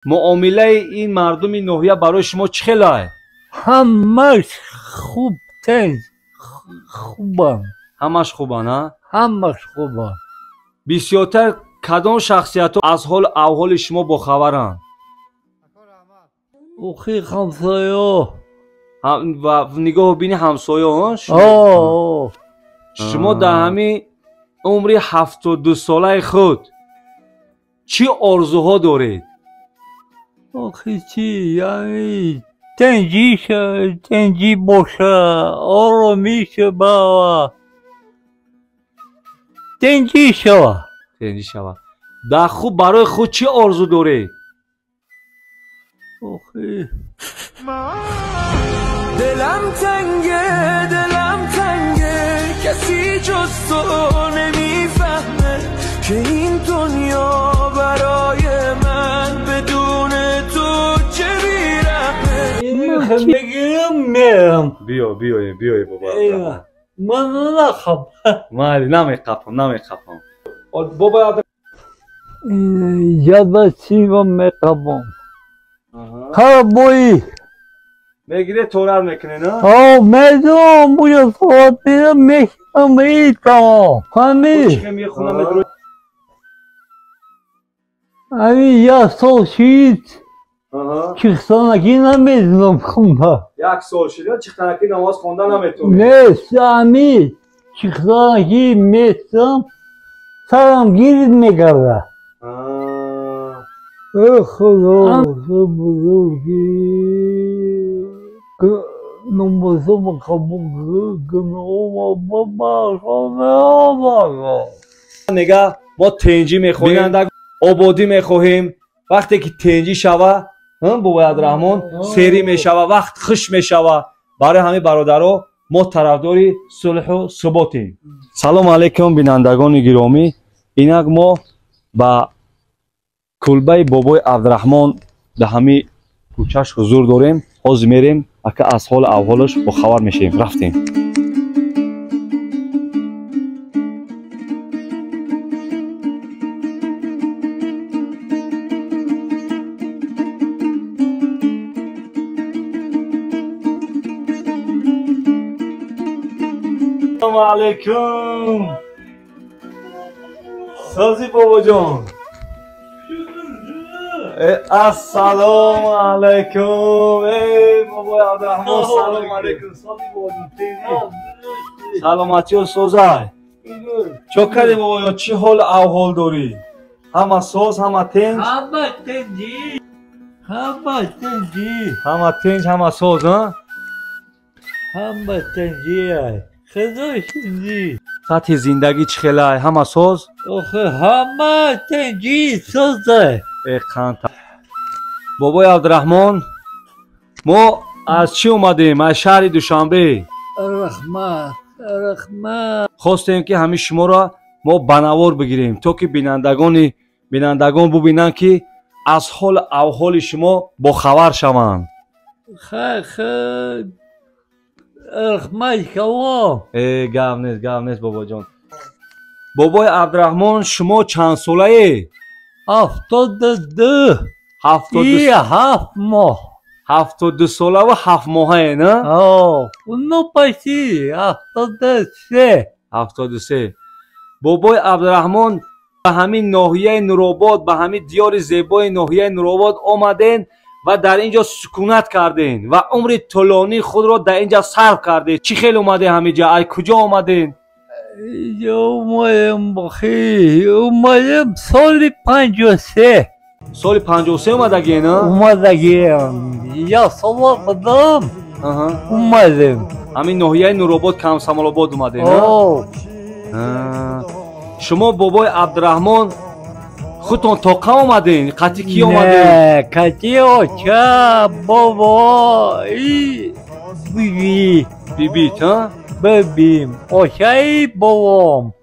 معامله این مردم نوحیه برای شما چه خیلیه؟ همش خوب تن خوبم. همش خوبه نه؟ همش خوبم. بسیارتر کدام شخصیت ها از حال احوال شما باخبرند؟ اوخی همسایه و نگاه بینی همسایه ها شما در همین عمر 72 ساله خود چی آرزوها دارید؟ اوخی چی؟ یعنی تنجی باشه، آرامی شوه، تنجی شوه. در خوب برای خود چی آرزو دارید؟ اوخی دلم تنگه کسی جز تو نمیفهمه که این دنیا برای من بدون تو چه بیرحمه. بگیرم میرم. بیای بابا. من نخوام. مالی نمیخوام. بابا یاد چیو میخوام. ها بوی میگیره تورر میکنه نه؟ میدونم بوی خاطر میخوام ایتا همی یا سال شید چیختانکی نمیدونم خونده. یک سال شده چیختانکی نماز خونده نمیتونی؟ نیست همی چیختانکی میتونم سرم گیرید میگرده. خدا بزرگی نمازم قبول نگه ما تنجی میخواهیم آبادی میخواهیم. وقتی که تنجی شوه بابا عبدالرحمن سری میشوه وقت خوش میشوه. برای همه برادرها ما طرفداری صلح و ثباتیم. سلام علیکم بینندگان گرامی. اینک ما با کلبه بابای عبدالرحمن در همین کوچه‌اش حضور داریم. حاضر میریم اگه از حال احوالش با خبر میشیم. رفتیم. سلام علیکم. سازی بابا جان. السلام علیکم. ای بابا عبدالرحمن سلام علیکم. سازی بابا جان. سلامتی و سوزای چو کردی بابا جان؟ چی حال احوال داری؟ همه سوز همه تنج؟ همه تنج همه سوز ها؟ همه تنجی های خدا شنجی. سطح زندگی چی خیلی های؟ همه سوز؟ همه تنجی سوز های. بابای عبدالرحمن ما از چی اومدیم؟ از شهر دوشنبه. رحمت خواستیم که همه شما را ما بنوار بگیریم تا که بینندگان ببینن که از حال احوال شما با خبر شوند. رحمت شما. گم نیست بابا جان. بابای عبدالرحمن شما چند ساله ای؟ 72. 7 ماه. 72 ساله و 7 ماهه نه؟ اونو پسی 73. بابای عبدالرحمن به همین ناحیه نورآباد به همین دیار زیبای ناحیه نورآباد آمدین و در اینجا سکونت کردین و عمر طولانی خود را در اینجا صرف کردین. چی خیلی اومده همینجا؟ از کجا آمدین؟ اومدم سال 53. سال 53 اومدگی نه؟ اومدگی یا سال قدام اومدم همین ناحیه نورآباد کمسمال آباد اومده نه؟ شما بابای عبدالرحمن خودتون تاقه اومدین؟ قطعی کی اومدین؟ نه قطعی آچه بابا بیبیت ها؟ ببیم آچه بابام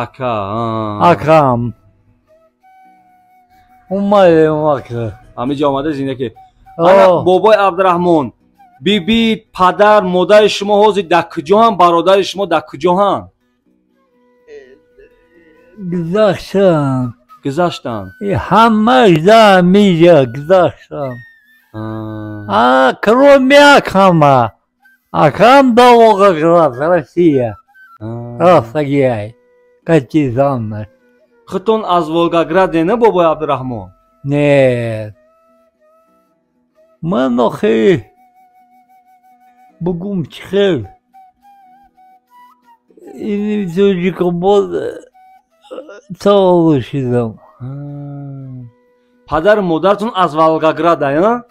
اکام اومدم اکا همه جا آمده زینه که بابای عبدالرحمن بیبی پدر مادر شما حاضر در کجا هم؟ برادر شما در کجا هم؟ گذاشتم گذاشتن همش در میجا گذاشتم کرومی اکم до Волгоград Россия Ростагиай Катизанна خطون از ولگاگراد نه بابای عبدالرحمن нет من آخه بگم چخیر این زوجی که بود تولشیدم پدر مادرتون از ولگاگراد نه؟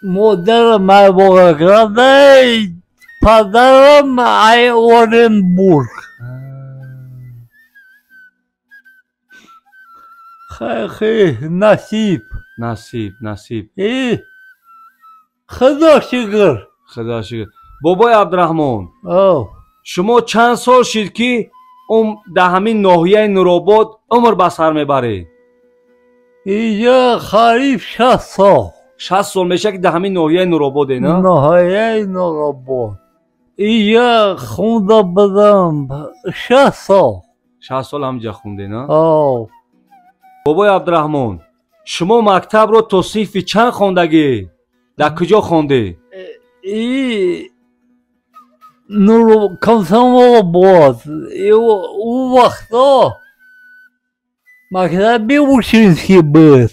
مادرم ای Волгоград پدرم ای اورنبورگ خیلی نصیب خدا شکر خدا شکر بابای عبدالرحمن اوه شما چند سال شد که در همین ناحیه نورآباد عمر به سر میبره؟ اینجا قریب 60 سال 60 سال میشه که در همین ناحیه نورآباده نه؟ ناحیه نورآباد اینجا خونده بودم 60 سال 60 سال همینجا خونده نه؟ اوه بابای عبدالرحمن شما مکتب رو تا صنف چند خوندگی؟ در کجا خونده؟ Комсомол اون وقتا مکتب بیوشینسکی بود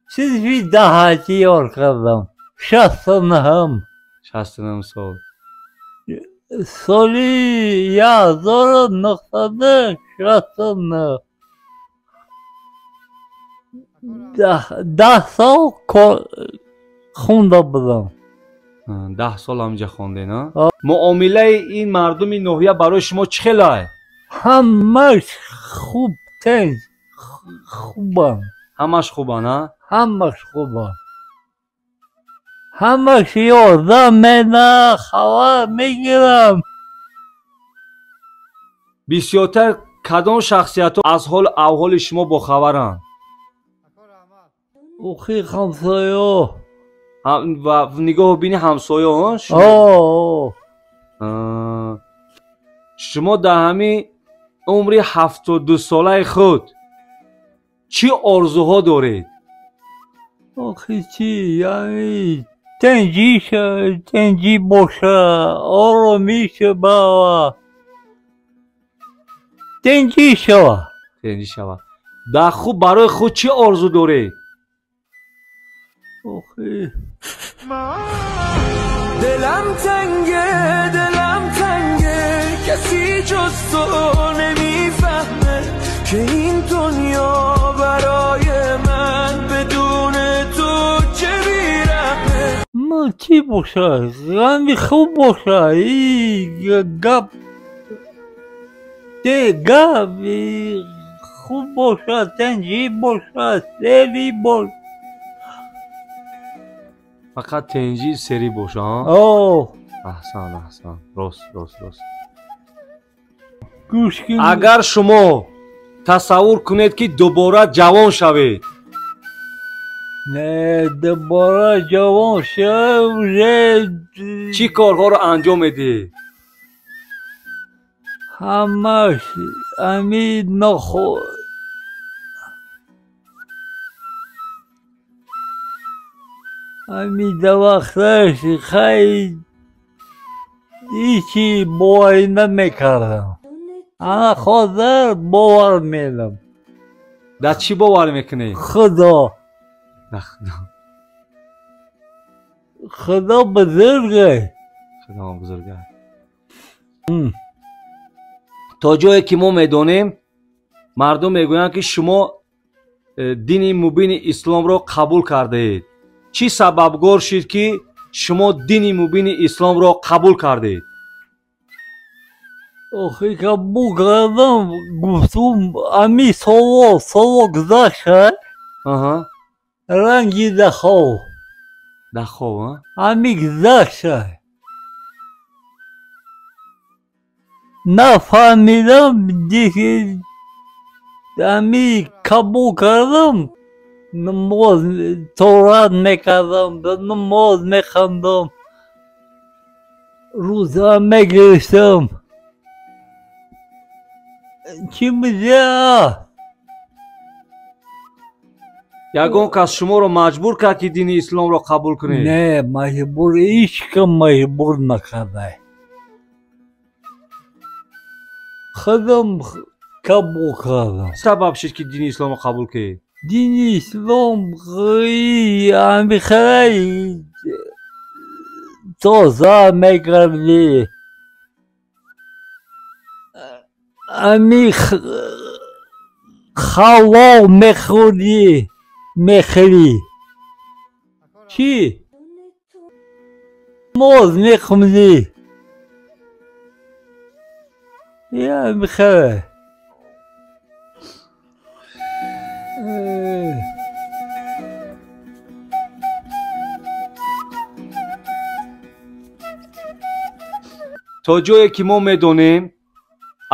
صنفی دهاتی یار کردم 69 سال سالی 1969 10 سال خونده بودم 10 سال همینجا خونده نه؟ معامله این مردم ناحیه برای شما چخیله؟ همش خوب تنز خوبم همش خوبه نه؟ همش خوبم همش یادم میدن خبر میگیرم بسیارتر کدام شخصیت ها از حال احوال شما باخبرند؟ اوخی همسایه و نگاه بینی همسایه ها شما در همین عمر 72 ساله خود چی آرزوها دارید؟ آخه چی یعنی تنجی باشه آرامی شوه تنجی شوه در خوب برای خود چی آرزو دارید؟ آخه دلم تنگه کسی جز تو نمیفهمه که این دنیا برای من بدون تو چه بیرحمه ما چی باشه غمی خوب باشه این گپ خوب باشه تنجی باشه سری باشه فقط تنجی سری باشه احسن راست گوش کن اگر شما تصور کنید که دوباره جوان شوید نه دوباره جوان شوید چی کارها رو انجام میدی؟ همش امید نخور امید وقتش خیلی هیچی باوری نمیکردم انا خودر باور میدم در چی باور میکنی؟ خدا خدا بزرگه تا جایی که ما میدانیم مردم میگویند که شما دین مبین اسلام را قبول کرده اید چی سببگار شد که شما دین مبین اسلام را قبول کردید؟ آخه قبول کردم گفتم امی سوا گذاشت رنگی دخو امی گذاشت نفهمیدم دیگه امی قبول کردم نماز تورات میکردم نماز میخوندم روزه میگرفتم چی میگه؟ ягон кас шуморо маҷбур кард ки дини исломро қабул кунед. نه مجبور هیچ کم مجبور نکرده خودم قبول کردم сабаб шид ки дини исломро қабул кунед? دین اسلام همی خیلی توزه میکردی همی خوا میخوری میخوری چی؟ موز میخوری یا میخوری то ҷое ки мо медонем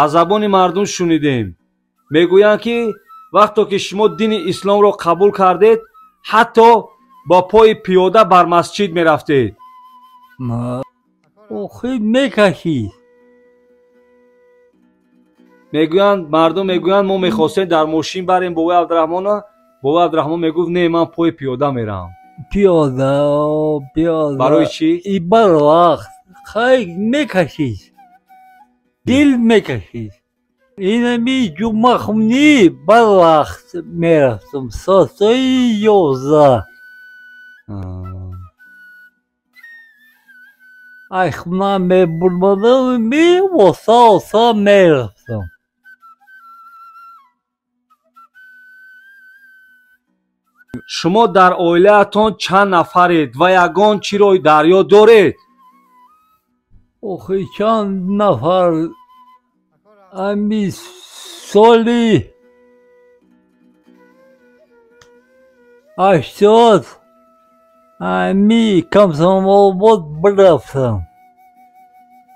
аз забони мардум шунидем мегӯянд ки вақто ки шумо дини исломро қабул кардед ҳатто ба пои пиёда бар масҷид мерафтед. охи мекашид мегӯянд мардум мегӯянд мо мехостем дар мошин барем бовои абдураҳмона бовои абдураҳмон мегуфт не ман пои пиёда мерам. пиёда пиёда барои чӣ? и барвақт خیلی میکشید دل میکشید اینمی جمعه خونی بر وقت میرفتم ساعتای 11 ای خونه میبرمدم واسه میرفتم шумо дар оилаатон чанд нафаред ва ягон чирои дарё доред? охи чанд нафар ами соли 80 ами комсомолбод брафтам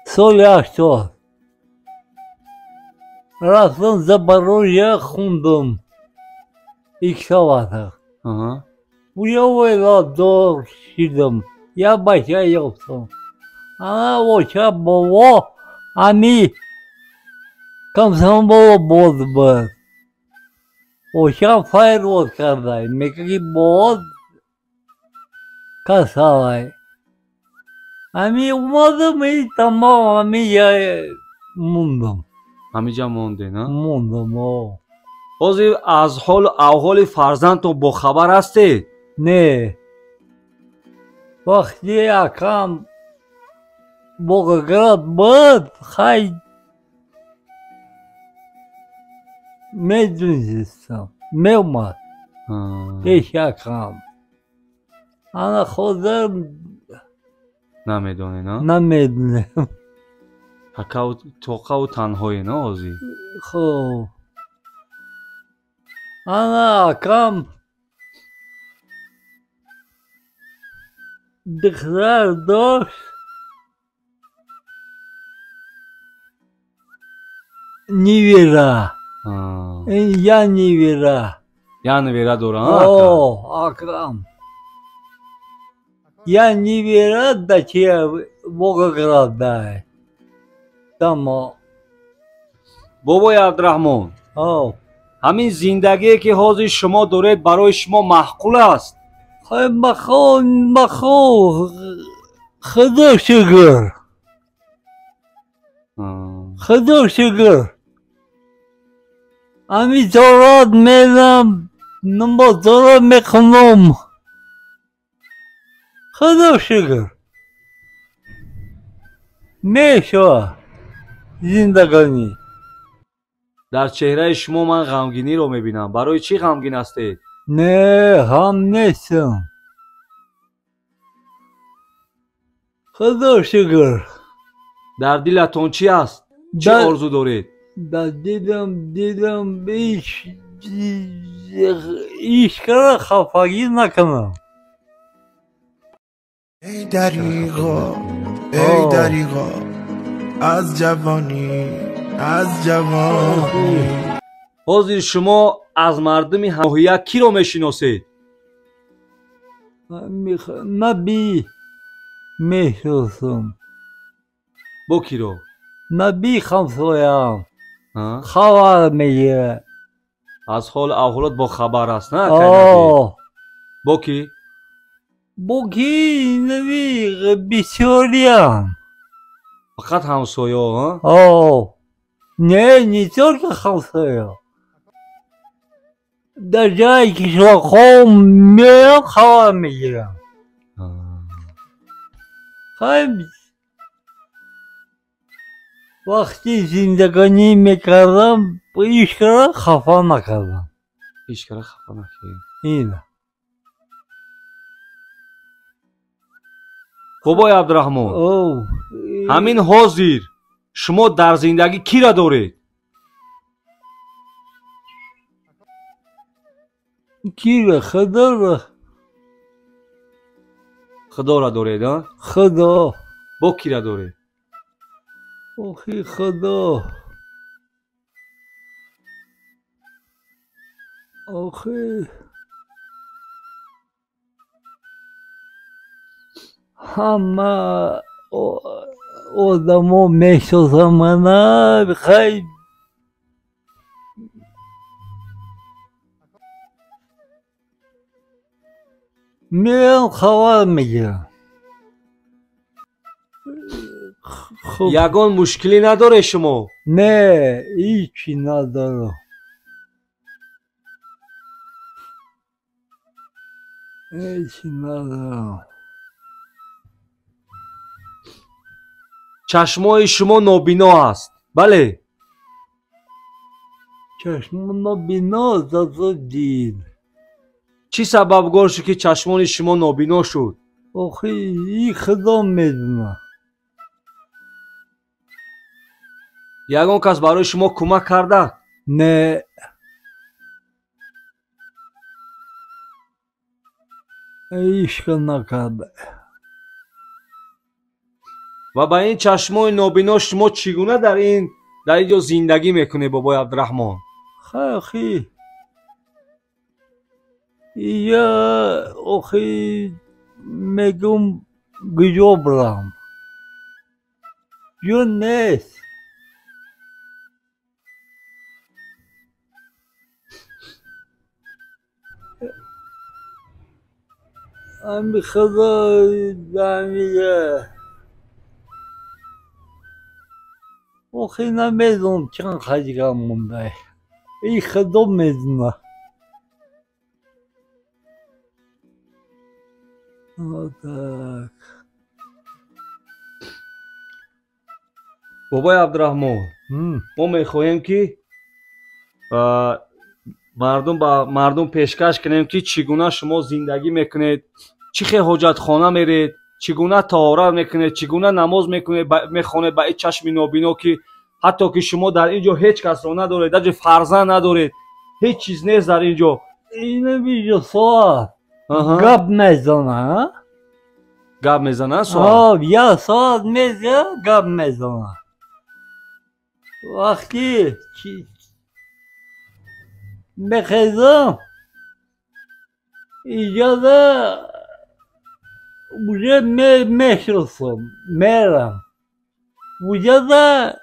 соли 80 рафтам Запорожье хундам иксавата уявила дор шидам я бача ёфтам она оча бова ами комсомолбод буд оча файрод кардай мекаки бод касавай ами умадам и тамом ами я мундам ҳамиҷа мондед? мундам ҳозир аз ҳолу аҳволи фарзандтон бохабар ҳастед? не вақти акам Волгоград буд хай медунистам меомад пеш акам ана худам намедонед? намедонем тоқаву танҳоед ҳозир? хуб ана акам духтар дошт невера я невера я невера дорам акам я невера дача Волгограда тамо бобои абдураҳмон ҳамин зиндагие ки ҳозир шумо доред барои шумо маъқул аст? маъқул худо шукр худо шукр ами зорат мерам намозора мехунам худо шукр мешавад зиндагонӣ дар чеҳраи шумо ман ғамгиниро мебинам. барои чӣ ғамгин ҳастед? не ҳам нестам худо шукр дар дилатон чӣ аст? чӣ орзу доред? дар дидам ҳичкара хафагӣ накунам ای دریغا از جوانی ҳозир шумо аз мардуми ҳамоҳия киро мешиносед? наби мешиносам бо киро? наби ҳамсоям خبر میگیره از حال اولاد با خبر است نه با کی؟ با کی نمی بسیاری هم فقط همسایه ها؟ نه نیطور که همسایه در جایی که شما خواه میرم خبر میگیرم خیلی وقتی زندگانی میکردم هیچ کاره خفا نکردم هیچ کاره خفا نکردم اینه بابای عبدالرحمن همین حاضر شما در زندگی کی را دارید؟ کی را؟ خدا را دارید ها؟ خدا با کی را دارید؟ آخی خدا آخی همه آدم ها میشناسم من خیلی میرم خبر میگیرم یگان مشکلی نداره شما؟ نه هیچی ندارم هیچی ندارم چشمای شما نابینا است بله؟ چشم نابینا زده دید چی سبب شد که چشمان شما نابینا شد؟ آخه این خدا میدونه یگان کس برای شما کمک کرده؟ نه هیچ نکرده و با این چشمای نابینا شما چگونه در اینجا زندگی میکنه بابای عبدالرحمن؟ خیلی یا آخی میگم گجا برم یا نیست امی خدا دمیگه آخی نمیدونم چند خجگم مونده ای خدا میدونه بابای عبدالرحمن ما میخواهیم که مردم پیشکش کنیم که چگونه شما زندگی میکنید چی خیلی حاجت خانه میرید چگونه طهارت میکنید چگونه نماز میخوانید با این چشم نابینا که حتی که شما در اینجا هیچ کس را ندارید در فرزند ندارید هیچ چیز نیست در اینجا اینه بیجا ساعت گب میزنه گب میزنه ساعت یا ساعت میزنه گب میزنه وقتی میخیزم ایجاده اونجا میشرسم میرم اونجا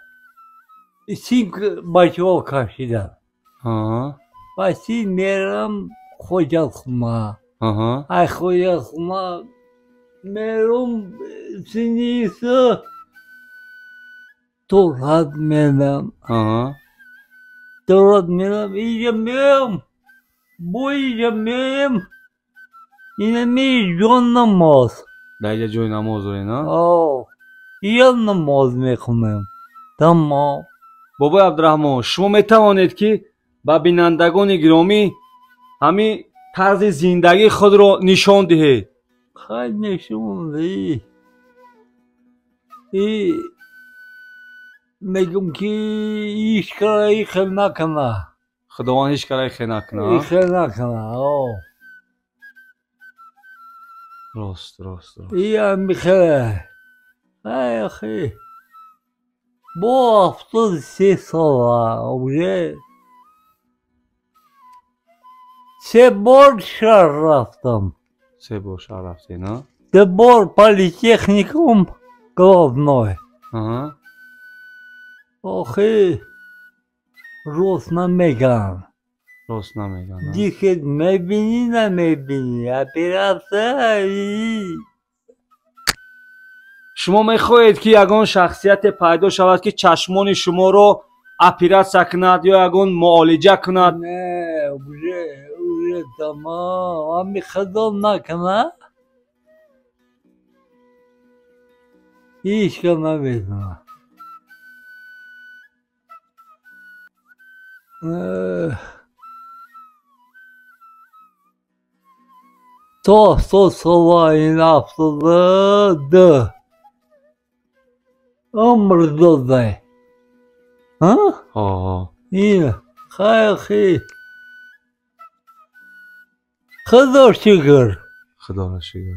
سینک بچه ها کشیدم بسی میرم خوجت خونه ای خوجت خونه میرم سینیسه تورات میدم تورات میدم اینجا میم با اینجا میم اینه می جان نماز در اینجا جای نماز داری نه؟ اینجا نماز میخونم تمام بابای عبدالرحمن شما میتوانید که با بینندگان گرامی همین طرز زندگی خود را نشان دهید خیلی نشون دهی میگم که هیچ کاری خیلی نکنه خداوند هیچ کاری خیلی نکنه خیلی نکنه راست این هم میخواه ای اخی با 73 ساله 3 بار شهر رفتم 3 بار شهر رفتی نه؟ 2 بار پلیتехникум главной آخی روز نمیگم راست نمیگن. دیگه میبینی نمیبینی اپیرافته شما میخواهید که یگان شخصیت پیدا شود که چشمان شما رو اپیراسیا کند یا یگان معالجه کند؟ نه اوره تمام همی خدام نکنه هیچ که نمیدونه تو سوا این افتاده ده عمر داده ها؟ این خیلی خدا شکر خدا را شکر.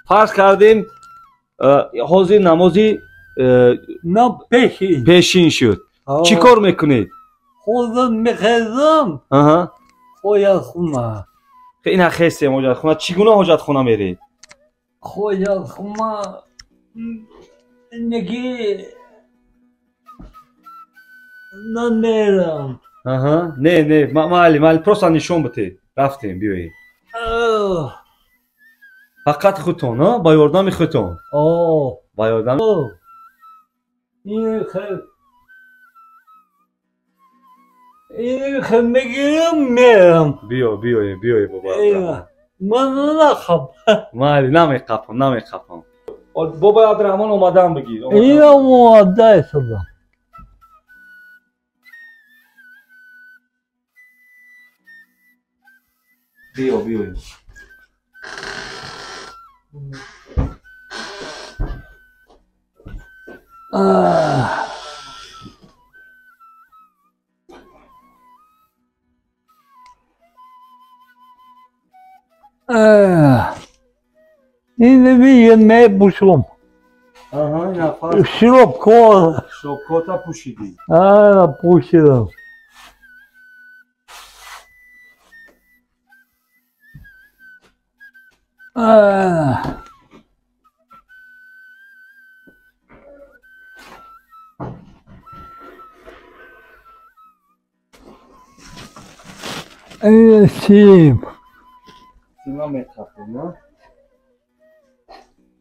فرض کردیم حاضر نمازی نه پیشین شد. چی کار میکنید؟ خودم میخیزم خویت خونه این خیسته حاجت خونه. چگونه حاجت خونه میرید؟ خویت خونه نگی نمیرم نه معلی پروسا نشون بده. رفتیم بیایید فقط خودتون با یاردم خودتون با یاردم این خیلی میگیرم میرم بیای بابا من نخواب معلی نمیخوام بابا عبدالرحمن اومدم بگیر. این اومده شدم بیای این میگه میبوشم این افر شرابکاتا پوشیدی. پوشیدم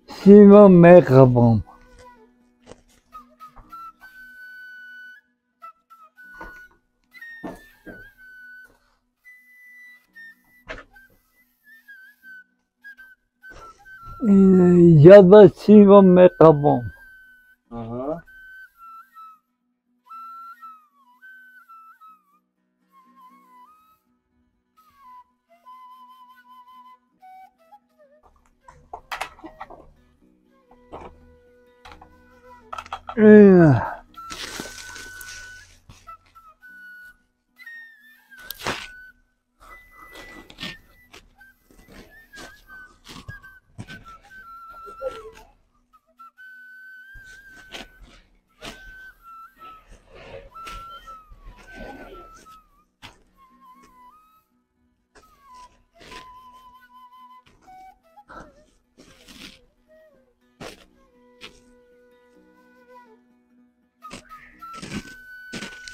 سیم میخوابم یاد سیم میخوابم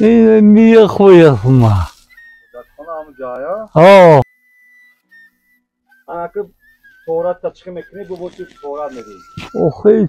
این میگه خویت ما همون جایا اگه تورات تشخیص میکنی ببوشی تورات میدی خیلی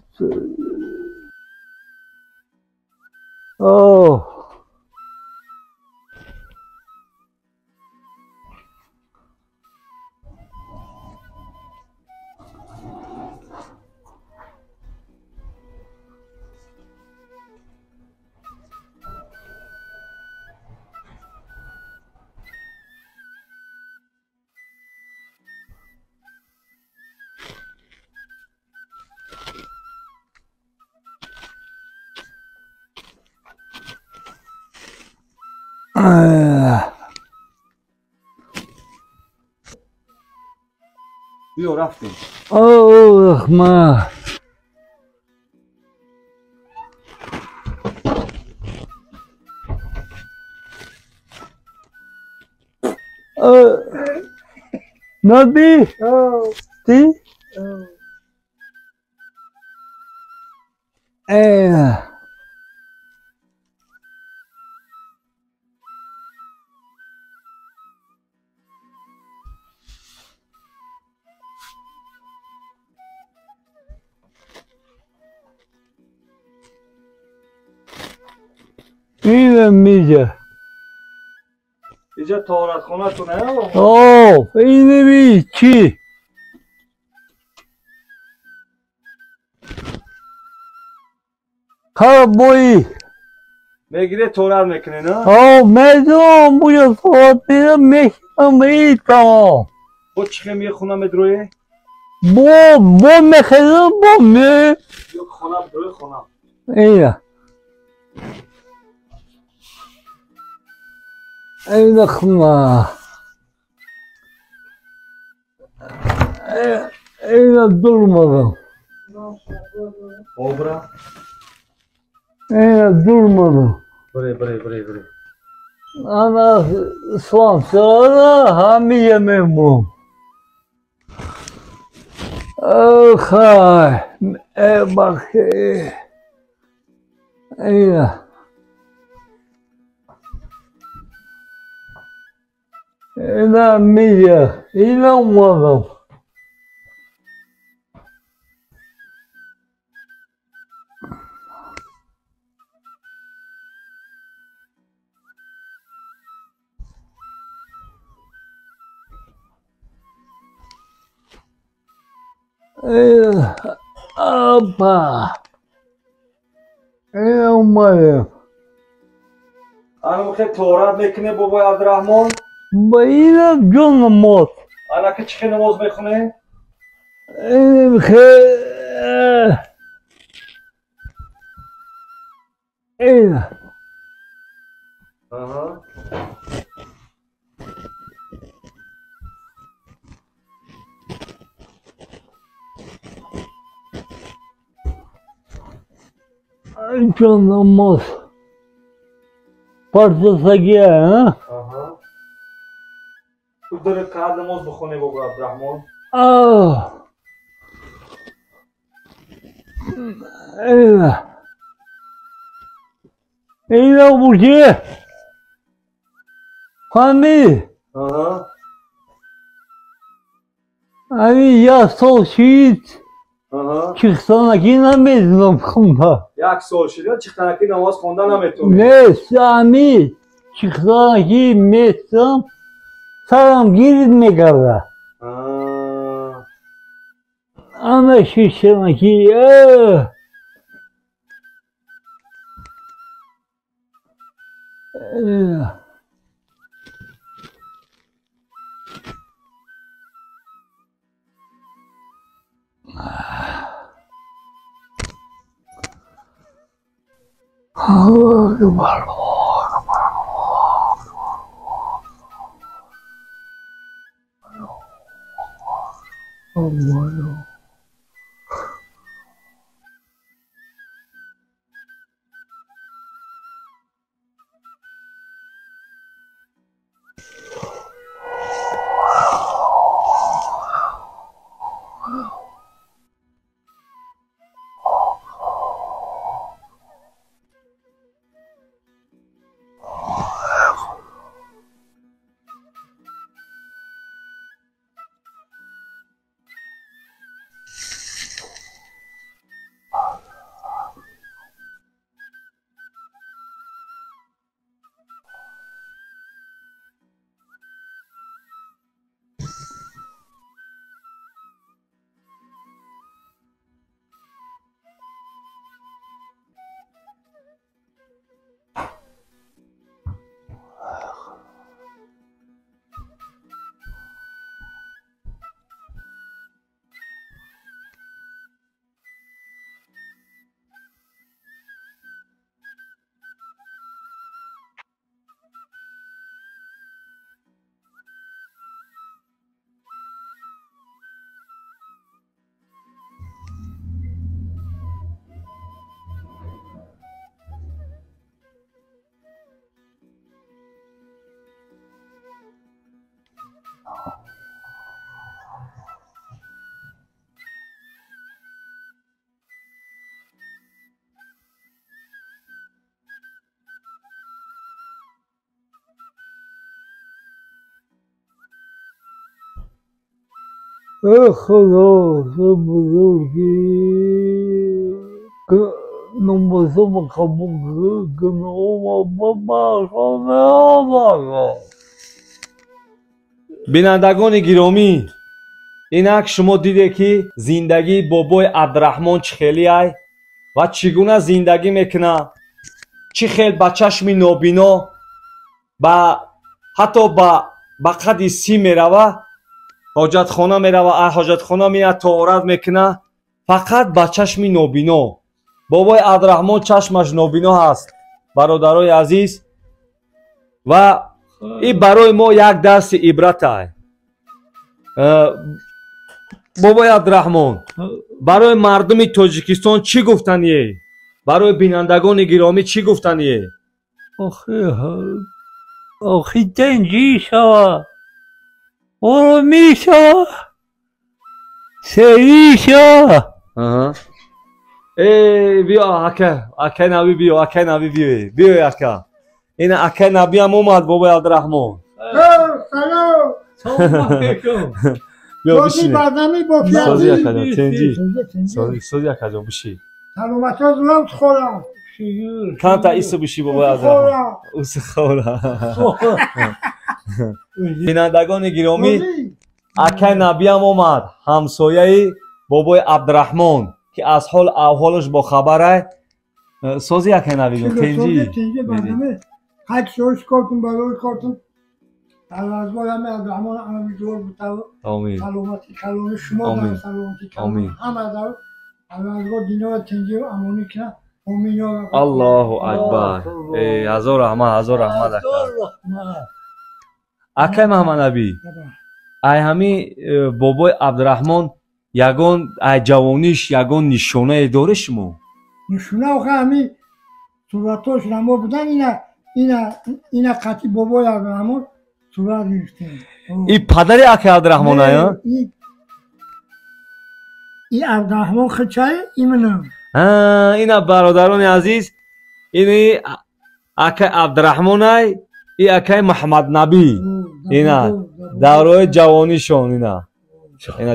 بیا رفتیم. اوه ما نبی تی اینه میگه اینجا طهارت خونه تونه. اوه اینه بی چی کاربویی میگیره طهارت میکنه نه. اوه میدونم بویا صحبت بیرم میکنم ای تمام خود چی خیلی خونه مدروی؟ با میخیرم با می یا خونه مدروی خونه. اینه اینه خونه اینه دلمدم آبرا. اینه دلمدم بره. انا اسلام سرانا همیه میمون خای بخی اینه اینه میگه اینه اومدم اینه اپا اینه اومدم الان خیلی طهارت میکنه بابای عبدالرحمن. با اینه جون موت الان که چی نماز میخونه؟ اینه خیلی اینه آها. جون موت پرسه سگیه ها آها. تو داره که نماز بخونه بابای عبدالرحمن. اینه بوشه همی آها. یا سال شید آها. چیختانکی نمیدونم خونده یک سال شده چیختنکی نماز خونده نمیتونی. نیست همی چیختانکی میستم سرم گیرید میگرده همه شیشتانکی خدا بزرگی نمازم قبول کنم. بینندگان گرامی، اینک شما دیده که زندگی بابای عبدالرحمن چه خیلی ای و چگونه زندگی میکنه، چه خیلی با چشم نابینا با حتی با قد سی میروه، حاجت خانه میروه، حاجت خانه میاد طهارت میکنه فقط با چشم نابینا. بابای عبدالرحمن چشمش نابینا هست برادرای عزیز، و این برای ما یک درس عبرت است. بابای عبدالرحمن برای مردم تاجیکستان چی گفتنیه؟ برای بینندگان گرامی چی گفتنیه؟ آخی تنجی شوا برو میشوا سری شوا. ای بیا اکه نبی، بیا اکه نبی، بیا اکه. این اکه نبی هم اومد بابای عبدالرحمن. سلام علیکم. بیا بشین. سازی اکه تنجی. سازی اکه جان بشی. سلامت ها زورم خورم. کن تا ایسو بشی بابای عبدالرحمن. اوس خورم. بینندگان گرامی، اکه نبی هم اومد، همسایه بابای عبدالرحمن که از حال احوالش با خبره. سازی اکه نبی جان تنجی. هک شوش کردم برای کردم. از باید همه عبدالرحمن همه جور بتاو. آمین. سلامتی کلام شما در سلامتی کلام همه در. از باید دینه تنجی و امانی کنه. الله اکبر. هزار رحمت اکه محمد نبی. ای همی بابای عبدالرحمن یگان ای جوانیش یگان نشانه داره شما؟ نشانه آخه همی صورتاش نما بودن. اینا قطعی بابای عبدالرحمن صورت گرفتن. این پدری اکه عبدالرحمن ها؟ این عبدالرحمن خچه ایمنم. اینا برادران عزیز، این اکه عبدالرحمن ای، این اکه محمد نبی. اینا دورای جوانیشون اینا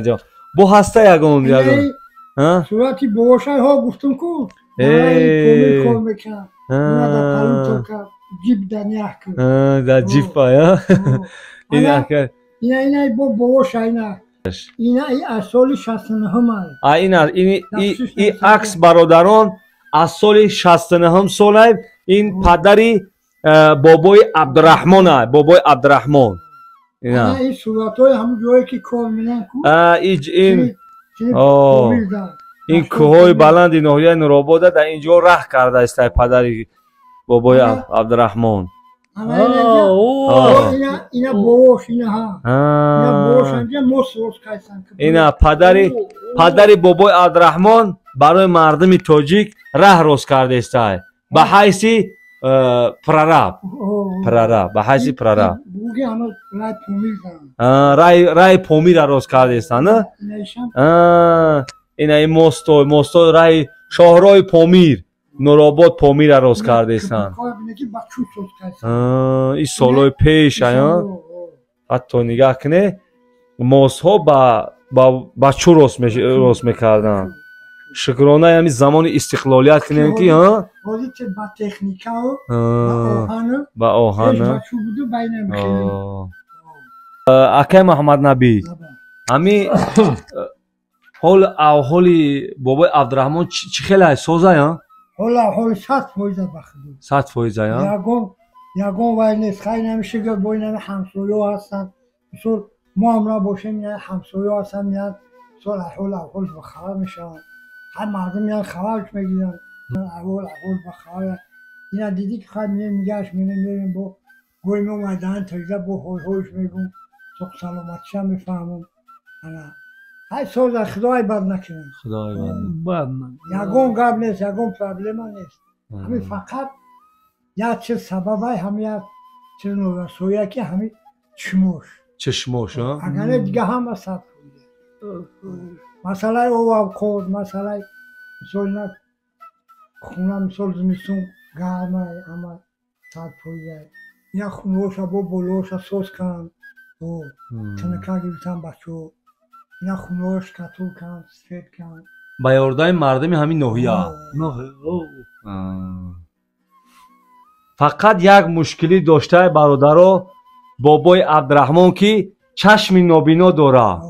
جوان بو هسته یگان صورتی بوشای ها گفتم کو کومی کار میکنم در پلو تو که جیب در نیه کن در جیب پایا. اینا بوشای نه اینا از سال 69 هم این عکس برادران از سال 69 سال. این پدری بابای عبدالرحمن بابای عبدالرحمن. این صورتای همون جایی که کار میدن کو این کوههای بلند ناحیه نورآباد در اینجا ره کرده است پدری بابای عبدالرحمن. اینا بوش اینا بوش اینجا موسوس کردن. اینا پدری بابای عبدالرحمن برای مردم تاجیک ره راست کرده است به حیث پرراب به حیث پرراب رای پومیر راست کرده است نه. این موستو رای شاهرای پومیر نورآباد پومیر راست کرده است. این سالای پیش حتی نگاه کنه موست ها با بچو راست میکردن. شکرانه همین زمان استقلالیت کنیم که با تکنیکا و با آهن اکه محمد نبی همین حال بابای عبدالرحمن چی خیلی سازه حال 100% بخدو 100% یا یگان وای نیست خیلی نمیشه که با این همسایه هستن مثل ما هم را باشیم همسایه هستن میاد مثل حال بخبر میشن. هر مردم میان خبرش میگیرن اول بخواه اینا دیدی که خواهد میگهش میریم با گوی اومدن تجده با هایش میگون سخ سلامتش هم میفهمون. های ساز خدای بد نکنیم. خدای بد یگون گب نیست یگون پرابلم نیست. همین فقط یا چه سبب های همین چه نورسویه که همین چشموش اگر دیگه هم اصد مسئله او کود مسئله مثلا خونه مثل زمستون گرمه اما 100% یا خونه‌اش با بلوش سوز کنن و تنکه گرفتن بچه اینا خونهاش کتول کن سفید کن با یاردای مردم همین نوحیا فقط یک مشکلی داشته برادرو بابای عبدالرحمن که چشم نابینا داره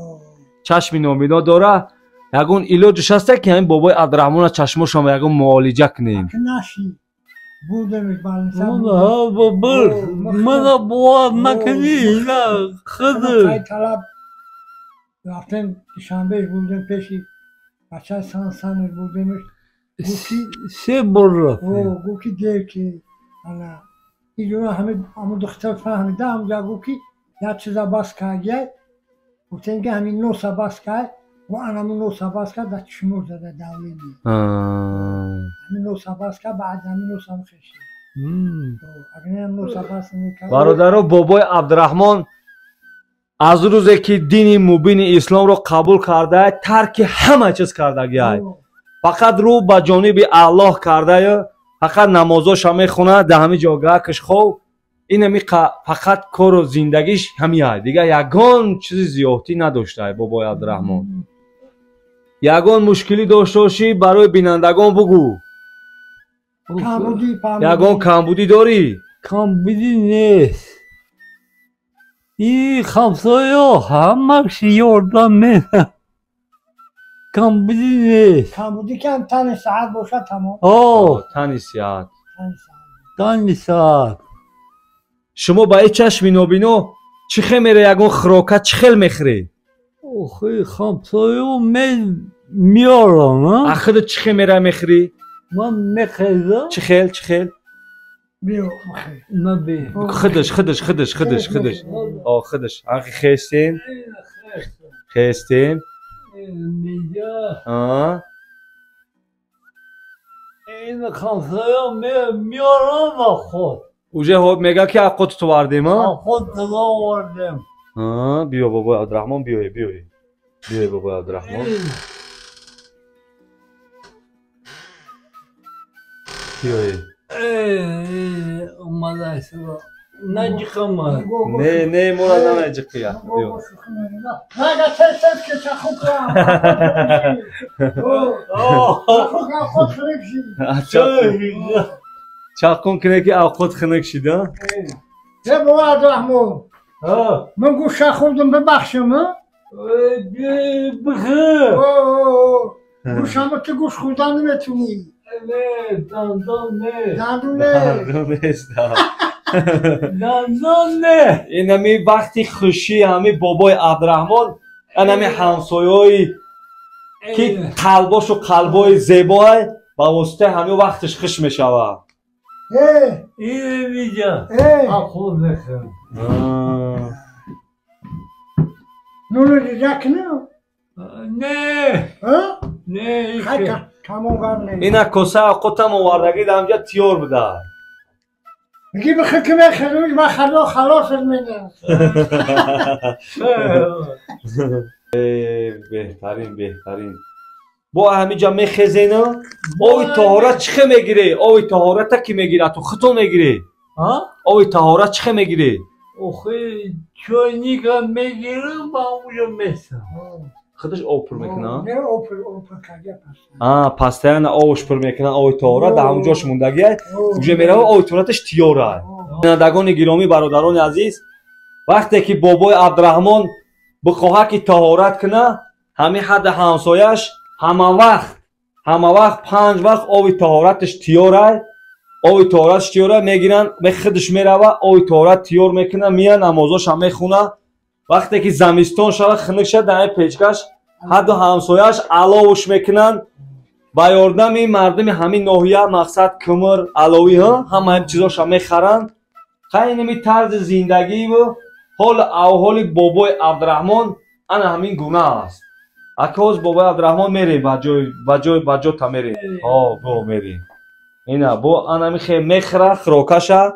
چشم نابینا داره یگون علاجش هست که همین بابای عبدالرحمن چشمش هم یگون معالجه کنیم نشی بودمش بالنسا من باور نکنی نه خود طلب رفتم شنبهش بودم پیشی بچه سنش بودمش گوکی سه بار رفتیم گوکی دیر که اینجورا همه دختر فهمیده همجا گوکی یک چیزا باز کرده گفتن که همین نوسا باز کرد و همین نوسا باز کرد در چشمو زده دولی همین نوسا باز کرد بعد همین نوسا مخشید اگر هم نوسا باز نمیکرد برادرو بابای عبدالرحمن از روزی که دین مبین اسلام رو قبول کرده ترک همه چیز کرده گیه فقط رو به جانب الله کرده فقط نمازاش همه خونه در همه جاگه کش خو این همی فقط کار و زندگیش همیه دیگه یگان چیزی زیادی نداشته بابای عبدالرحمن یگان مشکلی داشته باشی برای بینندگان بگو یگان کمبودی داری؟ کمبودی نیست این همسایه همش یاردم میدن کمبودی نیست کمبودی که هم تن ساعت باشه تمام تنی ساعت تن ساعت شما با این چشم نابینو چی خیلی میره یگان خراکت چی خیلی میخری؟ آخه همسایه میارم اخیر چی خیلی میره میخری؟ من میخریدم چی خیلی؟ بیو خدش اخی خیستیم این همسایه میارم و خود اوجه میگه که خود تو وردیم خود تو وردیم بیا بابای عبدالرحمن بیای بابای عبدالرحمن بیای اومده شده نجیقم نه مراد نجیقیه بیو نگه چه که چه خوب کنم چاقون کنه که خود خنک شده یه بابا عبدالرحمن من گوشه خوردم ببخشم بخیر گوشم تو گوش خوردن نمیتونی نه دندان نه دندون نه این همی وقتی خوشی همی بابای عبدالرحمن این همی همسایه‌ای که قلباش و قلبای زیبای با واسطه همه وقتش خوش میشوه این میگه خود بخیر نونو دیگه کنه نه اینا کسه قطم آوردگی دمجا تیور بده میگی بخیر که بخیروش و خلاص میده بهترین با همین جا میخزینه اوی طهارت چخه میگیره اوی طهارت که میگیره تو خطو میگیره اوی طهارت چخه میگیره اوخه چای که میگیرم با اونجا میسم خودش آب پر میکنه نه آب کرده پس نه آبش پر میکنه اوی طهارت در همون جاش موندگیه اونجا میره اوی طهارتش تیاره بینندگان گرامی برادران عزیز وقتی که بابای عبدالرحمن بخواه که طهارت کنه همین حد همسایش همه وقت 5 وقت آبی طهارتش تیاره آبی طهارتش تیاره میگیرن خودش میروه آبی طهارت تیار میکنه میان نمازاش هم میخونه وقتی که زمستان شده خنک شد در پیچکش حد همسایش علاوش میکنن با یاردم این مردم همین ناحیه مقصد کمر علاوی ها همه چیزاش هم میخرن خیلی نمی طرز زندگی و حال بابای عبدالرحمن انا همین گونه است اکاز بابای عبدالرحمن میری با جای تا میری بو میری اینا بو انا میخه میخره خروکشه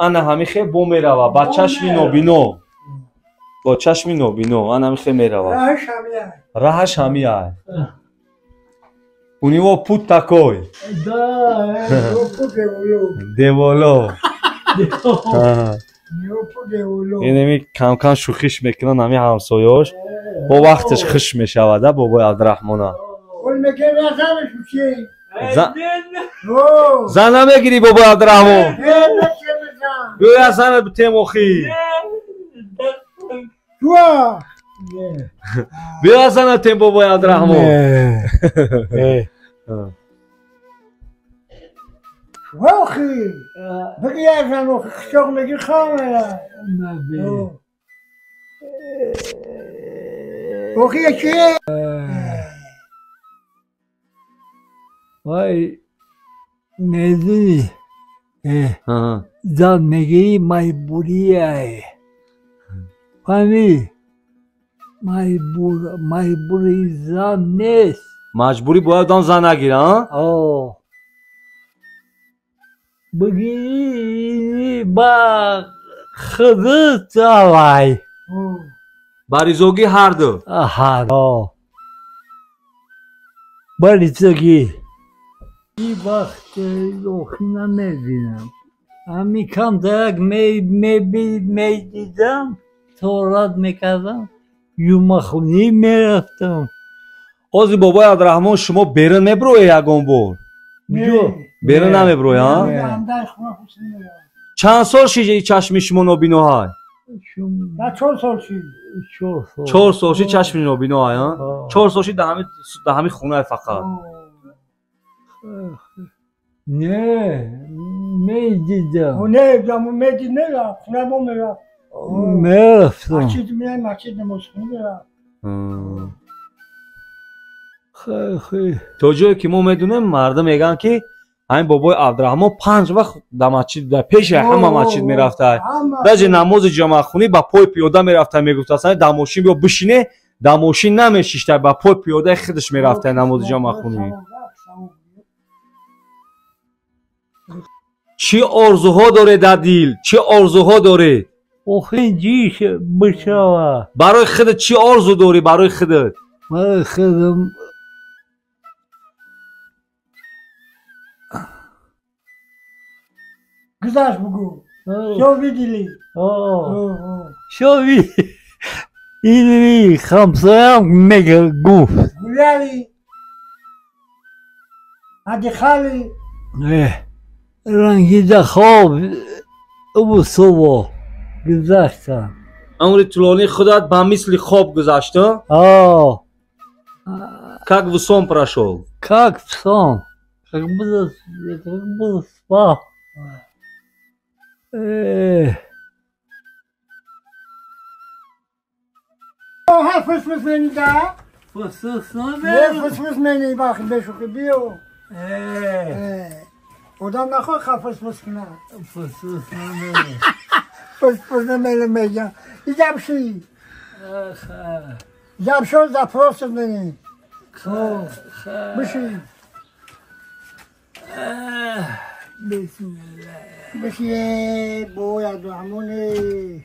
انا همیخه بو میره با چشم نوبینو انا میخه میره راهش همیه у него путь такой да деволо اینمی کم کم شوخیش میکنن همی همسایه‌اش با وقتش خش میشود بابای عبدالرحمن زن نمیگیری بابای عبدالرحمن بیا زن تیموخی بیا زن تیم بابای عبدالرحمن واخی بگی از زن خشاق میگی خامه واخی چیه؟ وای میدونی زندگی مجبوریه فهمی مجبوری زن نیست مجبوری باید آن زن نگیره ها؟ بگیری با خودت آوای بریزوگی هر دو بریزوگی این وقت لوخی نمیبینم همی کم درک میدیدم تورات میکردم یومخونی میرفتم آزی بابای عبدالرحمن شما بیرون نبروی یگان بار بیرون نمیبروی ها؟ چند سال شیجه چشمی شما نابینو های؟ 4 سال شید 4 سال شید چشمی نابینو های ها؟ 4 سال شید در همین خونه های فقط نه میدیدم نه زمان میدید نه خونه ما میرفت میرفتم مسجد میرم مسجد نماز خونه میرفت خیلی تو جایی که ما میدونیم مردم میگن که همین بابای عبدالرحمن 5 وقت در مسجد در پیش همه مسجد میرفته در جای نماز جمعه خونی با پای پیاده میرفته میگفت اصلا در ماشین بیا بشینه در ماشین نمیشیشته با پای پیاده خودش میرفته نماز جمعه خونی چی آرزوها داره در دل چی آرزوها داره آخه جیش بشوه برای خودت چی آرزو داری برای خودت برای خودم گذشت بگو شو بیدیلی شوی اینوی خمسایم میگه گفت گویالی هدی خالی رنگیده خواب او صبح گذاشتم عمر طولانی خودت به مثل خواب گذشته как в сон прошел как в сон как будто спал فس منی ده فس منی باخت بشو که بیو خودم نخواه خفس کنه فس نمیله میگم ایجاب شی جاب شو زپروست منی بشی بشی بوی عبدالرحمنی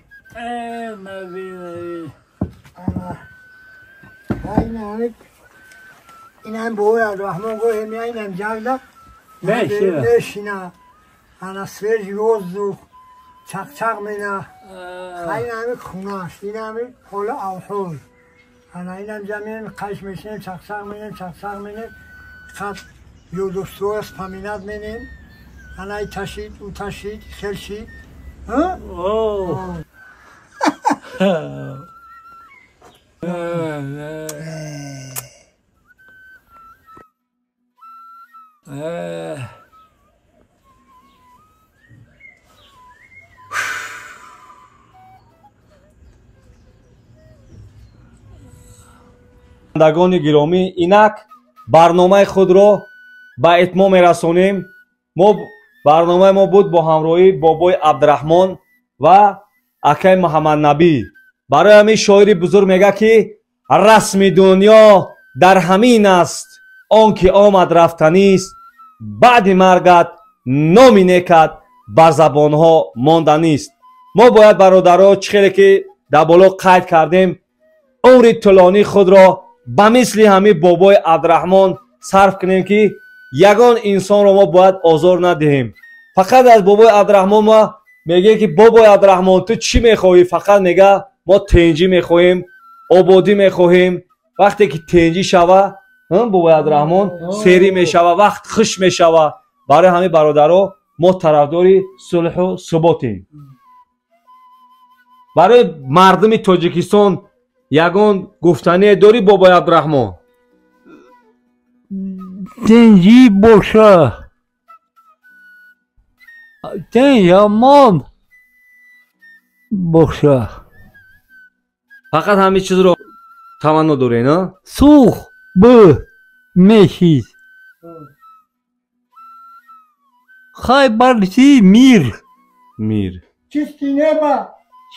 این هم بوی عبدالرحمن گوه همی این هم جلده نشینه انا سویج روزو چق مینه خیلی همی خوناش این همی حول اوحول انا این هم جمعین قش میشنیم چق مینیم خط یو دوستو از پامینت مینیم انا ای تشید او تشید خیل شید شنوندگان گرامی اینک برنامه خود را به اتمام رسانیم برنامه ما بود با همراهی بابای عبدالرحمن و اکای محمد نبی برای همین شاعری بزرگ میگه که رسم دنیا در همین است آنکه آمد رفتنی است بعد مرگت نامی نیکت بر زبانها ماندنی است ما باید برادرها چخیلی که در بالا قید کردیم عمر طولانی خود را به مثل همین بابای عبدالرحمن صرف کنیم که یگان انسان را ما باید آزار ندهیم فقط از بابای عبدالرحمن ما میگه که بابا عبدالرحمن تو چی میخواهی؟ فقط میگه ما تنجی میخواهیم، آبادی میخواهیم. وقتی که تنجی شوه بابا عبدالرحمن سری میشوه، وقت خوش میشوه. برای همه برادرها ما طرفداری صلح و ثباتیم. برای مردم تاجیکستان یگان گفتنی داری بابا عبدالرحمن؟ تنجی باشه، تنجی امان باشه. فقط همین چیز رو تمنا داری نه؟ سوخ به میشید خای برسی میر چیستی نبا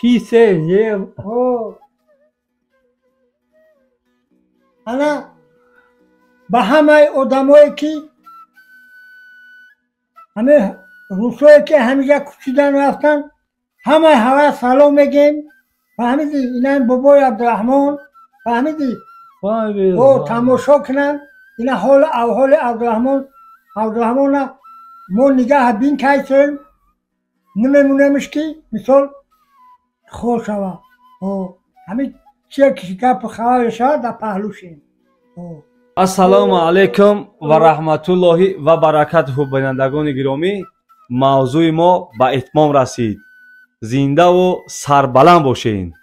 چی سه انا به همه آدمایی که همه روسایی که همیشه کشیدن رفتن همه هوا سلام میگیم. فهمیدی؟ اینا بابای عبدالرحمن فهمیدی؟ تماشا کنن اینا حال احوال عبدالرحمن ما نگاه بین کیسیم نمیمونمش که مثال خوش شوه. همین چیه که گپ خبر شد در پهلوشیم. السلام علیکم و رحمت الله و برکاته. بینندگان گرامی، موضوع ما به اتمام رسید. زنده و سربلند باشین.